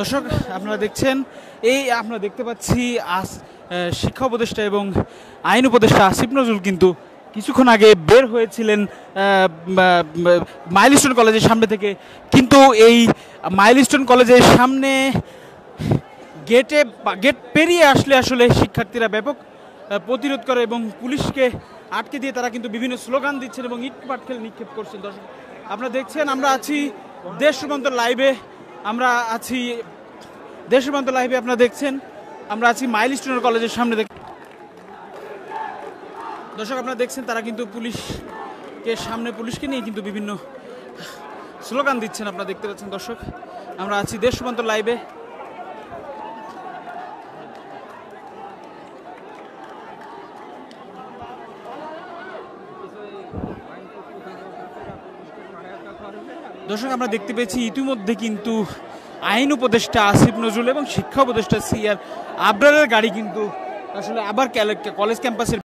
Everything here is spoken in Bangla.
দর্শক আপনারা দেখছেন, আপনারা দেখতে পাচ্ছি শিক্ষা উপদেষ্টা এবং আইন উপদেষ্টা আসিফ নজরুল কিন্তু কিছুক্ষণ আগে বের হয়েছিলেন মাইলস্টোন কলেজের সামনে থেকে। কিন্তু এই মাইলস্টোন কলেজের সামনে গেট পেরিয়ে আসলে শিক্ষার্থীরা ব্যাপক প্রতিরোধ করে এবং পুলিশকে আটকে দিয়ে তারা কিন্তু বিভিন্ন স্লোগান দিচ্ছেন এবং ইট পাটকেল নিক্ষেপ করছেন। দর্শক আপনারা দেখছেন, আমরা আছি দেশ রূপান্তর লাইভে, আপনারা দেখছেন আমরা আছি মাইলস্টোন কলেজের সামনে। দর্শক আপনারা দেখছেন তারা কিন্তু পুলিশকে নিয়ে কিন্তু বিভিন্ন স্লোগান দিচ্ছেন, আপনারা দেখতে পাচ্ছেন। দর্শক আমরা আছি দেশ রূপান্তর লাইভে। দর্শক আমরা দেখতে পেয়েছি ইতিমধ্যে কিন্তু আইন উপদেষ্টা আসিফ নজরুল এবং শিক্ষা উপদেষ্টা সিআর আবরারের গাড়ি কিন্তু আসলে আবার কলেজ ক্যাম্পাসের